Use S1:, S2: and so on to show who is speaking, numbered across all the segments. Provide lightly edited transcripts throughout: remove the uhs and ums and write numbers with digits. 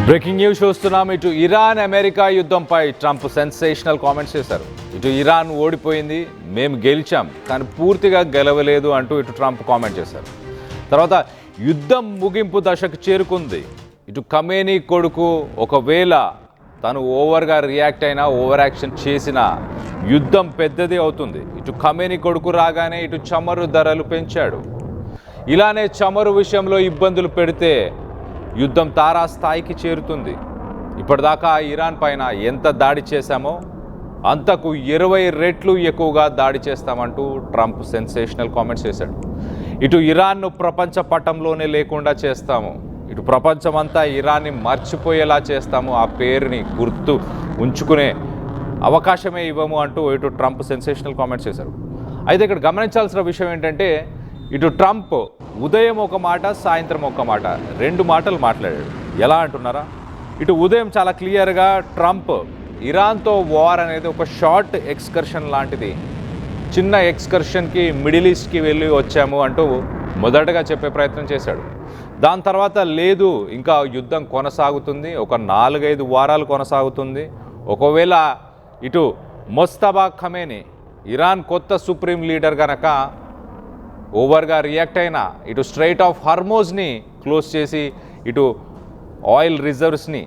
S1: Breaking news చూస్తున్నాం. ఇటు Iran America యుద్ధంపై ట్రంప్ సెన్సేషనల్ కామెంట్స్ చేశారు. ఇటు ఇరాన్ ఓడిపోయింది, మేము గెలిచాం, కానీ పూర్తిగా గెలవలేదు అంటూ ఇటు ట్రంప్ కామెంట్ చేశారు. తర్వాత యుద్ధం ముగింపు దశకు చేరుకుంది. ఇటు ఖమేనీ కొడుకు ఒకవేళ తను ఓవర్గా రియాక్ట్ అయినా, ఓవర్ యాక్షన్ చేసిన యుద్ధం పెద్దది అవుతుంది. ఇటు ఖమేనీ కొడుకు రాగానే ఇటు చమురు ధరలు పెంచాడు. ఇలానే చమురు విషయంలో ఇబ్బందులు పెడితే యుద్ధం తారాస్థాయికి చేరుతుంది. ఇప్పటిదాకా ఇరాన్ పైన ఎంత దాడి చేశామో అంతకు 20 రెట్లు ఎక్కువగా దాడి చేస్తామంటూ ట్రంప్ సెన్సేషనల్ కామెంట్స్ చేశాడు. ఇటు ఇరాన్ను ప్రపంచ పటంలోనే లేకుండా చేస్తాము, ఇటు ప్రపంచమంతా ఇరాన్ని మర్చిపోయేలా చేస్తాము, ఆ పేరుని గుర్తు ఉంచుకునే అవకాశమే ఇవ్వము అంటూ ఇటు ట్రంప్ సెన్సేషనల్ కామెంట్స్ చేశారు. అయితే ఇక్కడ గమనించాల్సిన విషయం ఏంటంటే, ఇటు ట్రంప్ ఉదయం ఒక మాట, సాయంత్రం ఒక మాట, 2 మాటలు మాట్లాడాడు. ఎలా అంటున్నారా? ఇటు ఉదయం చాలా క్లియర్గా ట్రంప్ ఇరాన్తో వార్ అనేది ఒక షార్ట్ ఎక్స్కర్షన్ లాంటిది, చిన్న ఎక్స్కర్షన్కి మిడిల్ ఈస్ట్కి వెళ్ళి వచ్చాము అంటూ మొదటగా చెప్పే ప్రయత్నం చేశాడు. దాని తర్వాత లేదు, ఇంకా యుద్ధం కొనసాగుతుంది, ఒక 4-5 వారాలు కొనసాగుతుంది. ఒకవేళ ఇటు మొస్తబా ఖమేనీ ఇరాన్ కొత్త సుప్రీం లీడర్ కనుక ఓవర్గా రియాక్ట్ అయినా ఇటు స్ట్రైట్ ఆఫ్ హార్మోజ్ని క్లోజ్ చేసి ఇటు ఆయిల్ రిజర్వ్స్ని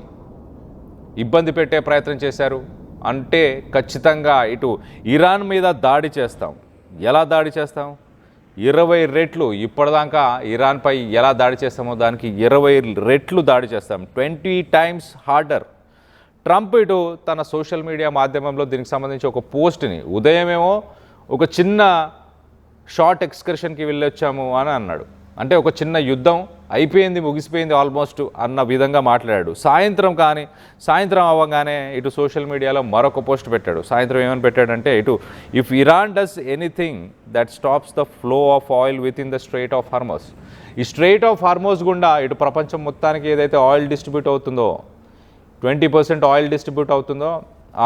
S1: ఇబ్బంది పెట్టే ప్రయత్నం చేశారు అంటే ఖచ్చితంగా ఇటు ఇరాన్ మీద దాడి చేస్తాం. ఎలా దాడి చేస్తాం? 20 రెట్లు. ఇప్పటిదాకా ఇరాన్పై ఎలా దాడి చేస్తామో దానికి 20 రెట్లు దాడి చేస్తాం, 20 times హార్డర్. ట్రంప్ ఇటు తన సోషల్ మీడియా మాధ్యమంలో దీనికి సంబంధించి ఒక పోస్ట్ని ఉదయమేమో ఒక చిన్న షార్ట్ ఎక్స్కర్షన్కి వెళ్ళొచ్చాము అని అన్నాడు. అంటే ఒక చిన్న యుద్ధం అయిపోయింది, ముగిసిపోయింది ఆల్మోస్ట్ అన్న విధంగా మాట్లాడాడు. సాయంత్రం అవ్వగానే ఇటు సోషల్ మీడియాలో మరొక పోస్ట్ పెట్టాడు. సాయంత్రం ఏమని పెట్టాడంటే, ఇటు if Iran does anything that stops the flow of oil with in the straight of Hormuz, ఈ స్ట్రైట్ ఆఫ్ హార్మోజ్ గుండా ఇటు ప్రపంచం మొత్తానికి ఏదైతే ఆయిల్ డిస్ట్రిబ్యూట్ అవుతుందో, 20% ఆయిల్ డిస్ట్రిబ్యూట్ అవుతుందో,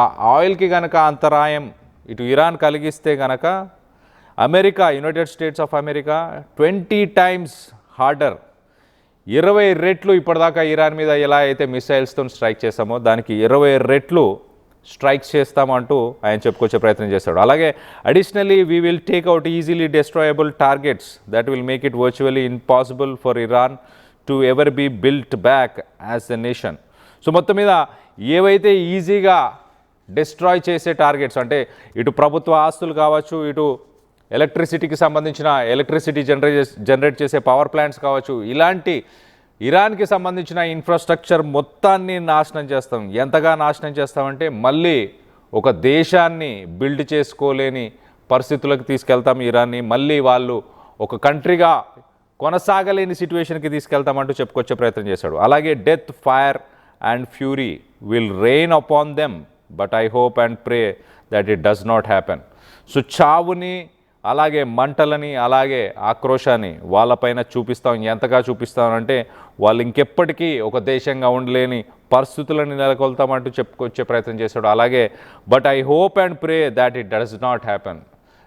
S1: ఆ ఆయిల్కి కనుక అంతరాయం ఇటు ఇరాన్ కలిగిస్తే కనుక America, United states of America 20 times harder, 20 రెట్లు ఇప్పటిదాకా ఇరాన్ మీద ఎలా అయితే మిసైల్స్తో స్ట్రైక్ చేస్తామో దానికి 20 రెట్లు స్ట్రైక్స్ చేస్తామంటూ ఆయన చెప్పుకొచ్చే ప్రయత్నం చేశాడు. అలాగే additionally we will take out easily destroyable targets that will make it virtually impossible for Iran to ever be built back as a nation. So మొత్తం మీద ఏవైతే ఈజీగా డిస్ట్రాయ్ చేసే టార్గెట్స్ అంటే ఇటు ప్రభుత్వ ఆస్తులు కావచ్చు, ఇటు ఎలక్ట్రిసిటీకి సంబంధించిన ఎలక్ట్రిసిటీ జనరేట్ చేసే పవర్ ప్లాంట్స్ కావచ్చు, ఇలాంటి ఇరాన్కి సంబంధించిన ఇన్ఫ్రాస్ట్రక్చర్ మొత్తాన్ని నాశనం చేస్తాం. ఎంతగా నాశనం చేస్తామంటే మళ్ళీ ఒక దేశాన్ని బిల్డ్ చేసుకోలేని పరిస్థితులకు తీసుకెళ్తాం ఇరాన్ని, మళ్ళీ వాళ్ళు ఒక కంట్రీగా కొనసాగలేని సిచ్యువేషన్కి తీసుకెళ్తామంటూ చెప్పుకొచ్చే ప్రయత్నం చేశాడు. అలాగే death, fire and fury will rain upon them, but I hope and pray that it does not happen. So చావుని, అలాగే మంటలని, అలాగే ఆక్రోశాన్ని వాళ్ళపైన చూపిస్తాం. ఎంతగా చూపిస్తామంటే వాళ్ళు ఇంకెప్పటికీ ఒక దేశంగా ఉండలేని పరిస్థితులను నెలకొల్తామంటూ చెప్పుకొచ్చే ప్రయత్నం చేశాడు. అలాగే but I hope and pray that it does not happen,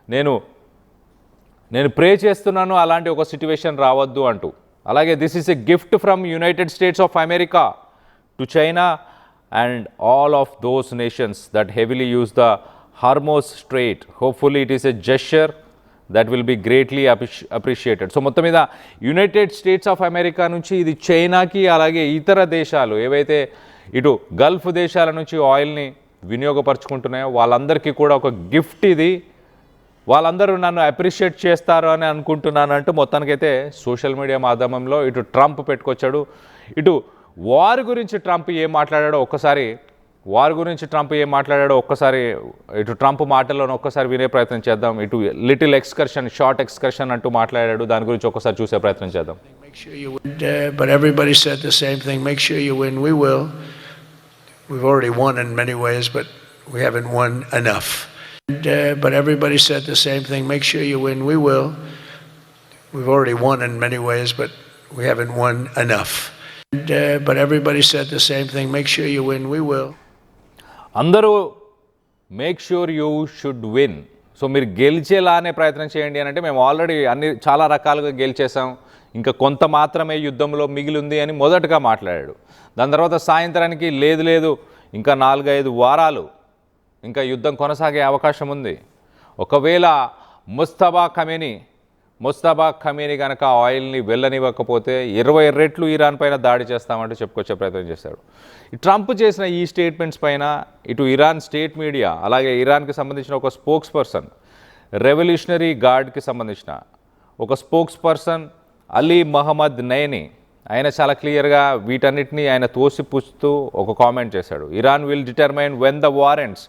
S1: నేను ప్రే చేస్తున్నాను అలాంటి ఒక సిచ్యువేషన్ రావద్దు అంటూ. అలాగే this is a gift from United states of America to China and all of those nations that heavily use the Hormuz Strait. Hopefully it is a gesture that will be greatly appreciated. So మొత్తం మీద United states of America నుంచి ఇది చైనాకి, అలాగే ఇతర దేశాలు ఏవైతే ఇటు గల్ఫ్ దేశాల నుంచి ఆయిల్ని వినియోగపరుచుకుంటున్నాయో వాళ్ళందరికీ కూడా ఒక గిఫ్ట్ ఇది. వాళ్ళందరూ నన్ను అప్రిషియేట్ చేస్తారు అని అనుకుంటున్నాను అంటూ మొత్తానికైతే సోషల్ మీడియా మాధ్యమంలో ఇటు ట్రంప్ పెట్టుకొచ్చాడు. ఇటు వార్ గురించి ట్రంప్ ఏం మాట్లాడాడో ఒక్కసారి ఇటు ట్రంప్ మాటల్లోనే ఒక్కసారి వినే ప్రయత్నం చేద్దాం. ఇటు లిటిల్ ఎక్స్కర్షన్, షార్ట్ ఎక్స్కర్షన్ అంటూ మాట్లాడాడు. దాని గురించి ఒక్కసారి చూసే ప్రయత్నం చేద్దాం.
S2: But everybody said the same thing. Make sure you win. We will. We've already won in many ways, but we haven't won enough. But everybody said the same thing. Make sure you win. We will. We've already won in many ways, but we haven't won enough. But everybody said the same thing. Make sure you win. We will.
S1: అందరూ make sure you should win. So మీరు గెలిచేలానే ప్రయత్నం చేయండి అని అంటే మేము already చాలా రకాలుగా గెలిచేసాం, ఇంకా కొంత మాత్రమే యుద్ధంలో మిగిలి ఉంది అని మొదటగా మాట్లాడాడు. దాని తర్వాత సాయంత్రానికి లేదు ఇంకా 4-5 వారాలు ఇంకా యుద్ధం కొనసాగే అవకాశం ఉంది. ఒకవేళ ముస్తఫా ఖమేనీ కనుక ఆయిల్ని వెళ్ళనివ్వకపోతే 20 రెట్లు ఇరాన్ పైన దాడి చేస్తామంటూ చెప్పుకొచ్చే ప్రయత్నం చేశాడు. ట్రంప్ చేసిన ఈ స్టేట్మెంట్స్ పైన ఇటు ఇరాన్ స్టేట్ మీడియా, అలాగే ఇరాన్కి సంబంధించిన ఒక స్పోక్స్ పర్సన్, రెవల్యూషనరీ గార్డ్కి సంబంధించిన ఒక స్పోక్స్ పర్సన్ అలీ మహమ్మద్ నైని, ఆయన చాలా క్లియర్గా వీటన్నిటిని ఆయన తోసిపుచ్చుతూ ఒక కామెంట్ చేశాడు. Iran will determine when the war ends.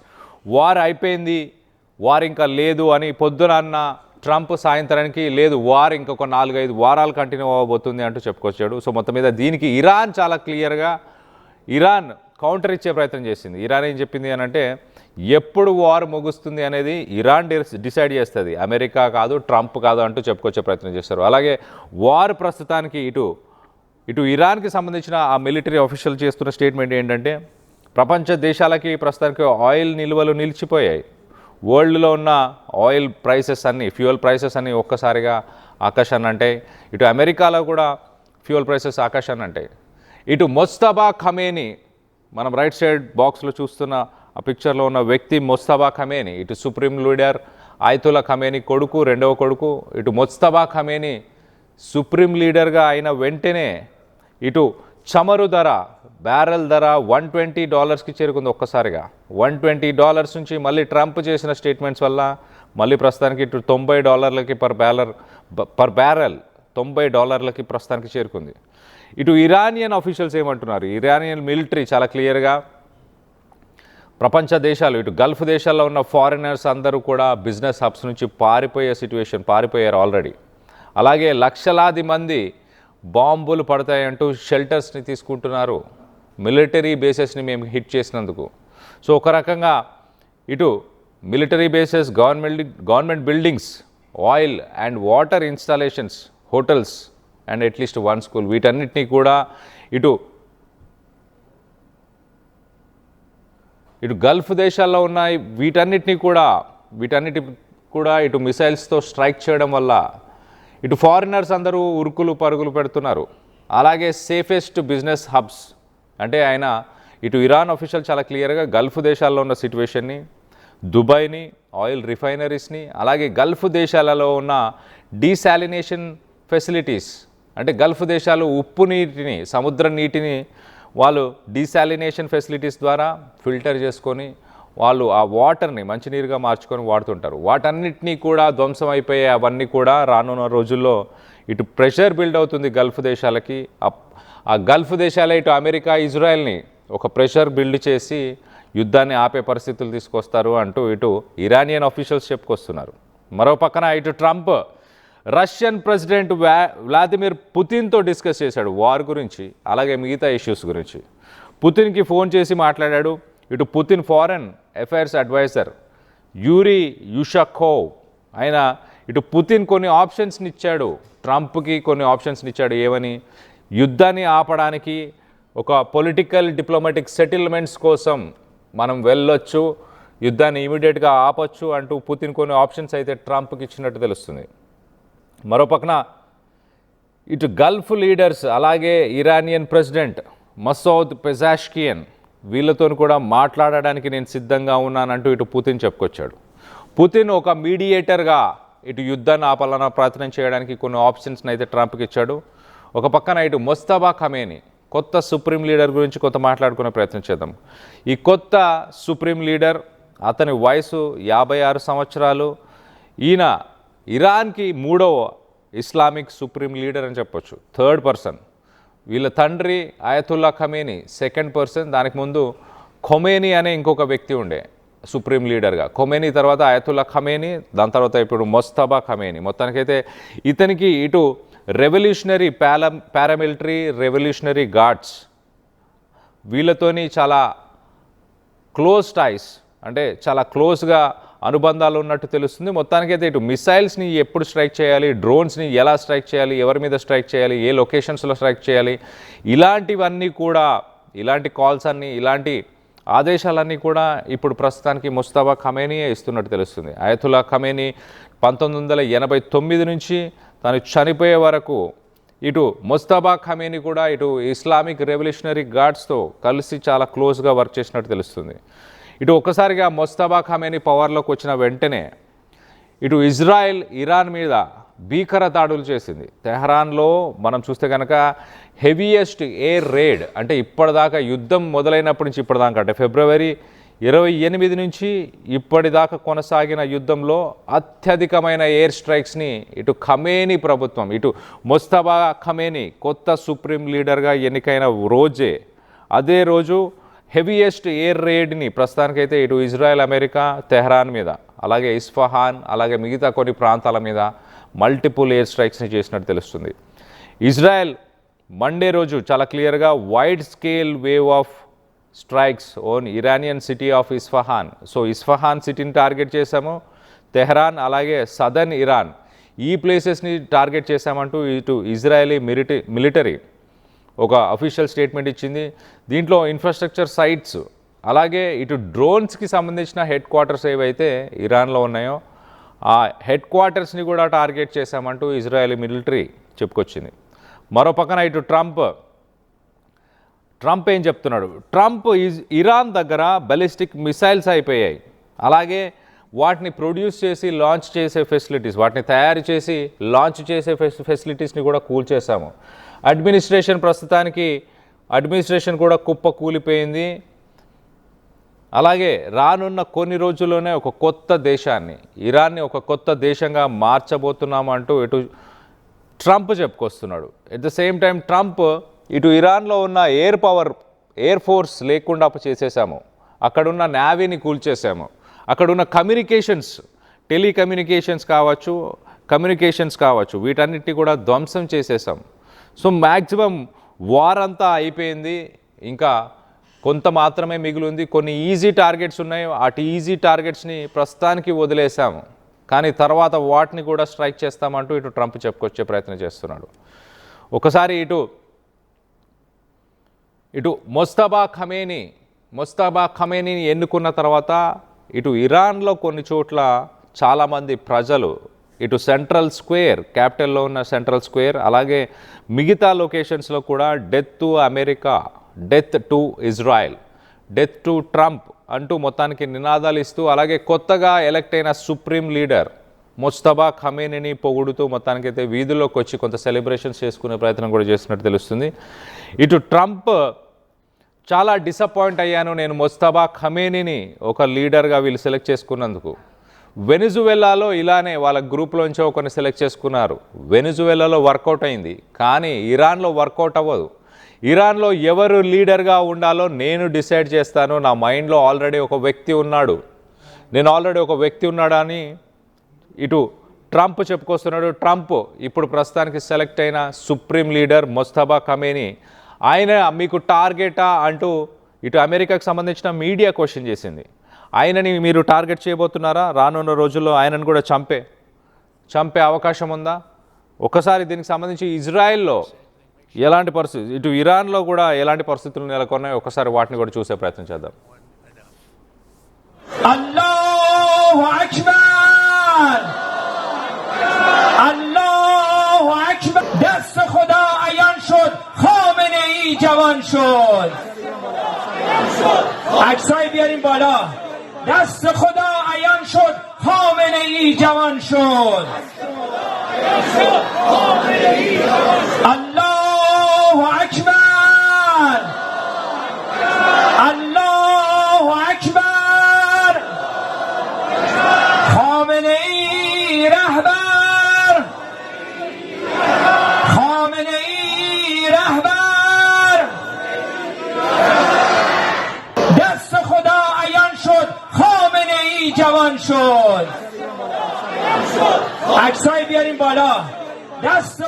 S1: War అయిపోయింది, వార్ ఇంకా లేదు అని పొద్దున అన్న ట్రంప్ సాయంత్రానికి లేదు, వార్ ఇంకొక 4-5 వారాలు కంటిన్యూ అవ్వబోతుంది అంటూ చెప్పుకొచ్చాడు. సో మొత్తం మీద దీనికి ఇరాన్ చాలా క్లియర్గా కౌంటర్ ఇచ్చే ప్రయత్నం చేసింది. ఇరాన్ ఏం చెప్పింది అని అంటే, ఎప్పుడు వార్ ముగుస్తుంది అనేది ఇరాన్ డిసైడ్ చేస్తుంది, అమెరికా కాదు, ట్రంప్ కాదు అంటూ చెప్పుకొచ్చే ప్రయత్నం చేస్తారు. అలాగే వార్ ప్రస్తుతానికి ఇటు ఇరాన్కి సంబంధించిన ఆ మిలిటరీ ఆఫీషియల్ చేస్తున్న స్టేట్మెంట్ ఏంటంటే, ప్రపంచ దేశాలకి ప్రస్తుతానికి ఆయిల్ నిల్వలు నిలిచిపోయాయి. వరల్డ్లో ఉన్న ఆయిల్ ప్రైసెస్ అన్నీ, ఫ్యూయల్ ప్రైసెస్ అన్నీ ఒక్కసారిగా ఆకాశాన్ని అంటాయి. ఇటు అమెరికాలో కూడా ఫ్యూయల్ ప్రైసెస్ ఆకాశాన్ని అంటాయి. ఇటు ముస్తఫా ఖమేనీ, మనం రైట్ సైడ్ బాక్స్లో చూస్తున్న ఆ పిక్చర్లో ఉన్న వ్యక్తి ముస్తఫా ఖమేనీ, ఇటు సుప్రీం లీడర్ ఆయతుల్లా ఖమేనీ కొడుకు, రెండవ కొడుకు. ఇటు ముస్తఫా ఖమేనీ సుప్రీం లీడర్గా అయిన వెంటనే ఇటు చమురు ధర, బ్యారెల్ ధర $120కి చేరుకుంది ఒక్కసారిగా. $120 నుంచి మళ్ళీ ట్రంప్ చేసిన స్టేట్మెంట్స్ వల్ల మళ్ళీ ప్రస్తుతానికి ఇటు $90 పర్ బ్యారెల్ $90 ప్రస్తుతానికి చేరుకుంది. ఇటు ఇరానియన్ ఆఫీషియల్స్ ఏమంటున్నారు, ఇరానియన్ మిలిటరీ చాలా క్లియర్గా ప్రపంచ దేశాలు, ఇటు గల్ఫ్ దేశాల్లో ఉన్న ఫారినర్స్ అందరూ కూడా బిజినెస్ హబ్స్ నుంచి పారిపోయారు ఆల్రెడీ. అలాగే లక్షలాది మంది బాంబులు పడతాయంటూ షెల్టర్స్ని తీసుకుంటున్నారు, మిలిటరీ బేసెస్ని మేము హిట్ చేసినందుకు. సో ఒక రకంగా ఇటు military bases, government buildings, oil and water installations, hotels and at least 1 school, వీటన్నిటినీ కూడా ఇటు గల్ఫ్ దేశాల్లో ఉన్న వీటన్నిటి కూడా ఇటు మిసైల్స్తో స్ట్రైక్ చేయడం వల్ల ఇటు ఫారినర్స్ అందరూ ఉరుకులు పరుగులు పెడుతున్నారు. అలాగే సేఫెస్ట్ బిజినెస్ హబ్స్ అంటే ఆయన ఇటు ఇరాన్ అఫీషియల్ చాలా క్లియర్గా గల్ఫ్ దేశాల్లో ఉన్న సిట్యువేషన్ని, దుబాయ్ని, ఆయిల్ రిఫైనరీస్ని, అలాగే గల్ఫ్ దేశాలలో ఉన్న డీసాలినేషన్ ఫెసిలిటీస్, అంటే గల్ఫ్ దేశాలు ఉప్పు నీటిని, సముద్ర నీటిని వాళ్ళు డీసాలినేషన్ ఫెసిలిటీస్ ద్వారా ఫిల్టర్ చేసుకొని వాళ్ళు ఆ వాటర్ని మంచినీరుగా మార్చుకొని వాడుతుంటారు. వాటన్నిటినీ కూడా ధ్వంసం అయిపోయే అవన్నీ కూడా రానున్న రోజుల్లో ఇటు ప్రెషర్ బిల్డ్ అవుతుంది గల్ఫ్ దేశాలకి. ఆ గల్ఫ్ దేశాలే ఇటు అమెరికా, ఇజ్రాయెల్ని ఒక ప్రెషర్ బిల్డ్ చేసి యుద్ధాన్ని ఆపే పరిస్థితులు తీసుకొస్తారు అంటూ ఇటు ఇరానియన్ ఆఫీషియల్స్ చెప్పుకొస్తున్నారు. మరో పక్కన ఇటు ట్రంప్ రష్యన్ ప్రెసిడెంట్ వ్లాదిమిర్ పుతిన్తో డిస్కస్ చేశాడు వార్ గురించి, అలాగే మిగతా ఇష్యూస్ గురించి. పుతిన్కి ఫోన్ చేసి మాట్లాడాడు. ఇటు Putin foreign affairs adviser Yuri Yushakov ఆయన ఇటు పుతిన్ కొన్ని ఆప్షన్స్ని ఇచ్చాడు, ట్రంప్కి కొన్ని ఆప్షన్స్ని ఇచ్చాడు. ఏమని? యుద్ధాన్ని ఆపడానికి ఒక పొలిటికల్ డిప్లొమాటిక్ సెటిల్మెంట్స్ కోసం మనం వెళ్ళొచ్చు, యుద్ధాన్ని ఇమీడియట్గా ఆపొచ్చు అంటూ పుతిన్ కొన్ని ఆప్షన్స్ అయితే ట్రంప్కి ఇచ్చినట్టు తెలుస్తుంది. మరో పక్కన ఇటు గల్ఫ్ లీడర్స్, అలాగే ఇరానియన్ ప్రెసిడెంట్ మసౌద్ పెజాష్కియన్, వీళ్ళతో కూడా మాట్లాడడానికి నేను సిద్ధంగా ఉన్నానంటూ ఇటు పుతిన్ చెప్పుకొచ్చాడు. పుతిన్ ఒక మీడియేటర్గా ఇటు యుద్ధాన్ని ఆపాలన్న ప్రయత్నం చేయడానికి కొన్ని ఆప్షన్స్ని అయితే ట్రంప్కి ఇచ్చాడు. ఒక పక్కన ఇటు ముస్తఫా ఖమేనీ కొత్త సుప్రీం లీడర్ గురించి కొంత మాట్లాడుకునే ప్రయత్నం చేద్దాం. ఈ కొత్త సుప్రీం లీడర్, అతని వయసు 56 సంవత్సరాలు. ఈయన ఇరాన్కి 3వ ఇస్లామిక్ సుప్రీం లీడర్ అని చెప్పొచ్చు, 3rd పర్సన్. వీళ్ళ తండ్రి ఆయతుల్లా ఖమేనీ 2nd పర్సన్. దానికి ముందు ఖొమేనీ అనే ఇంకొక వ్యక్తి ఉండే సుప్రీం లీడర్గా. ఖొమేనీ తర్వాత ఆయతుల్లా ఖమేనీ, దాని తర్వాత ఇప్పుడు ముస్తఫా ఖమేనీ. మొత్తానికైతే ఇతనికి ఇటు రెవల్యూషనరీ పారామిలిటరీ రెవల్యూషనరీ గార్డ్స్ వీళ్ళతోని చాలా క్లోజ్ టైస్, అంటే చాలా క్లోజ్గా అనుబంధాలు ఉన్నట్టు తెలుస్తుంది. మొత్తానికైతే ఇటు మిసైల్స్ని ఎప్పుడు స్ట్రైక్ చేయాలి, డ్రోన్స్ని ఎలా స్ట్రైక్ చేయాలి, ఎవరి మీద స్ట్రైక్ చేయాలి, ఏ లొకేషన్స్లో స్ట్రైక్ చేయాలి, ఇలాంటివన్నీ కూడా, ఇలాంటి కాల్స్ అన్నీ, ఇలాంటి ఆదేశాలన్నీ కూడా ఇప్పుడు ప్రస్తుతానికి ముస్తఫా ఖమేనీయే ఇస్తున్నట్టు తెలుస్తుంది. ఆయతుల్లా ఖమేనీ 1989 నుంచి తను చనిపోయే వరకు ఇటు ముస్తఫా ఖమేనీ కూడా ఇటు ఇస్లామిక్ రెవల్యూషనరీ గార్డ్స్తో కలిసి చాలా క్లోజ్గా వర్క్ చేసినట్టు తెలుస్తుంది. ఇటు ఒక్కసారిగా ముస్తఫా ఖమేనీ పవర్లోకి వచ్చిన వెంటనే ఇటు ఇజ్రాయెల్ ఇరాన్ మీద భీకర దాడులు చేసింది. తెహరాన్లో మనం చూస్తే కనుక హెవీయెస్ట్ ఎయిర్ రేడ్, అంటే ఇప్పటిదాకా యుద్ధం మొదలైనప్పటి నుంచి ఇప్పటిదాకా, అంటే ఫిబ్రవరి 28 నుంచి ఇప్పటిదాకా కొనసాగిన యుద్ధంలో అత్యధికమైన ఎయిర్ స్ట్రైక్స్ని ఇటు ఖమేనీ ప్రభుత్వం, ఇటు ముస్తఫా ఖమేనీ కొత్త సుప్రీం లీడర్గా ఎన్నికైన రోజే, అదే రోజు హెవీయెస్ట్ ఎయిర్ రేడ్ని ప్రస్తుతానికైతే ఇటు ఇజ్రాయెల్ అమెరికా తెహరాన్ మీద, అలాగే ఇస్ఫహాన్, అలాగే మిగతా కొన్ని ప్రాంతాల మీద మల్టిపుల్ ఎయిర్ స్ట్రైక్స్ని చేసినట్టు తెలుస్తుంది. ఇజ్రాయెల్ మండే రోజు చాలా క్లియర్గా wide scale wave of strikes own Iranian city of Isfahan. So Isfahan సిటీని టార్గెట్ చేశాము, తెహరాన్ అలాగే సదర్న్ ఇరాన్ ఈ ప్లేసెస్ని టార్గెట్ చేశామంటూ ఇటు ఇజ్రాయలీ మిలిటరీ ఒక అఫీషియల్ స్టేట్మెంట్ ఇచ్చింది. దీంట్లో ఇన్ఫ్రాస్ట్రక్చర్ సైట్స్ అలాగే ఇటు డ్రోన్స్కి సంబంధించిన హెడ్ క్వార్టర్స్ ఏవైతే ఇరాన్లో ఉన్నాయో ఆ హెడ్ క్వార్టర్స్ని కూడా టార్గెట్ చేశామంటూ ఇజ్రాయలీ మిలిటరీ చెప్పుకొచ్చింది. మరో పక్కన ఇటు ట్రంప్ ఏం చెప్తున్నాడు? ట్రంప్ ఇరాన్ దగ్గర బాలిస్టిక్ మిసైల్స్ అయిపోయాయి, అలాగే వాటిని ప్రొడ్యూస్ చేసి లాంచ్ చేసే ఫెసిలిటీస్, వాటిని తయారు చేసి లాంచ్ చేసే ఫెసిలిటీస్ని కూడా కూల్చేశాము. అడ్మినిస్ట్రేషన్ కూడా కుప్ప కూలిపోయింది. అలాగే రానున్న కొన్ని రోజుల్లోనే ఒక కొత్త దేశాన్ని, ఇరాన్ని ఒక కొత్త దేశంగా మార్చబోతున్నాము అంటూ ఇటు ట్రంప్ చెప్పుకొస్తున్నాడు. At the same time Trump ఇటు ఇరాన్లో ఉన్న ఎయిర్ ఫోర్స్ లేకుండా చేసేసాము, అక్కడున్న నేవీని కూల్చేసాము, అక్కడున్న టెలికమ్యూనికేషన్స్ కావచ్చు వీటన్నిటిని కూడా ధ్వంసం చేసేసాం. సో మ్యాక్సిమం వార్ అంతా అయిపోయింది, ఇంకా కొంత మాత్రమే మిగిలింది. కొన్ని ఈజీ టార్గెట్స్ ఉన్నాయి, అటు ఈజీ టార్గెట్స్ని ప్రస్తుతానికి వదిలేసాము, కానీ తర్వాత వాటిని కూడా స్ట్రైక్ చేస్తామంటూ ఇటు ట్రంప్ చెప్పుకొచ్చే ప్రయత్నం చేస్తున్నాడు. ఒకసారి ఇటు ముస్తఫా ఖమేనీని ఎన్నుకున్న తర్వాత ఇటు ఇరాన్లో కొన్ని చోట్ల చాలామంది ప్రజలు ఇటు సెంట్రల్ స్క్వేర్, క్యాపిటల్లో ఉన్న సెంట్రల్ స్క్వేర్, అలాగే మిగతా లొకేషన్స్లో కూడా death to America, death to Israel, death to Trump అంటూ మొత్తానికి నినాదాలు ఇస్తూ, అలాగే కొత్తగా ఎలక్ట్ అయిన సుప్రీం లీడర్ ముస్తఫా ఖమేనీని పొగుడుతూ మొత్తానికైతే వీధుల్లోకి వచ్చి కొంత సెలబ్రేషన్స్ చేసుకునే ప్రయత్నం కూడా చేస్తున్నట్టు తెలుస్తుంది. ఇటు ట్రంప్ చాలా డిసప్పాయింట్ అయ్యాను నేను ముస్తఫా ఖమేనీని ఒక లీడర్గా వీళ్ళు సెలెక్ట్ చేసుకున్నందుకు. వెనిజువెలాలో ఇలానే వాళ్ళ గ్రూప్లోంచో కొన్ని సెలెక్ట్ చేసుకున్నారు, వెనిజువెలాలో వర్కౌట్ అయింది, కానీ ఇరాన్లో వర్కౌట్ అవ్వదు. ఇరాన్లో ఎవరు లీడర్గా ఉండాలో నేను డిసైడ్ చేస్తాను, నా మైండ్లో ఆల్రెడీ ఒక వ్యక్తి ఉన్నాడని ఇటు ట్రంప్ చెప్పుకొస్తున్నాడు. ట్రంప్ ఇప్పుడు ప్రస్తుతానికి సెలెక్ట్ అయిన సుప్రీం లీడర్ ముస్తఫా ఖమేనీ, ఆయన మీకు టార్గెటా అంటూ ఇటు అమెరికాకు సంబంధించిన మీడియా క్వశ్చన్ చేసింది. ఆయనని మీరు టార్గెట్ చేయబోతున్నారా? రానున్న రోజుల్లో ఆయనను కూడా చంపే అవకాశం ఉందా? ఒకసారి దీనికి సంబంధించి ఇజ్రాయెల్లో ఎలాంటి పరిస్థితి, ఇటు ఇరాన్లో కూడా ఎలాంటి పరిస్థితులు నెలకొన్నాయి, ఒకసారి వాటిని కూడా చూసే ప్రయత్నం చేద్దాం.
S3: అల్లాహు అక్బర్, అల్లాహు అక్బర్. దస్ట్ ఖుదా అయాన్ షుద్, ఖామెనెయి జవాన్ షుద్. عکسای بیاریم بالا. دست خدا عیان شد، خامنه ای جوان شد. الله اکبر، الله اکبر. خامنه ای رهبر، خامنه ای رهبر. دست خدا عیان شد، خامنه ای جوان شد. عکسای بیاریم بالا. دست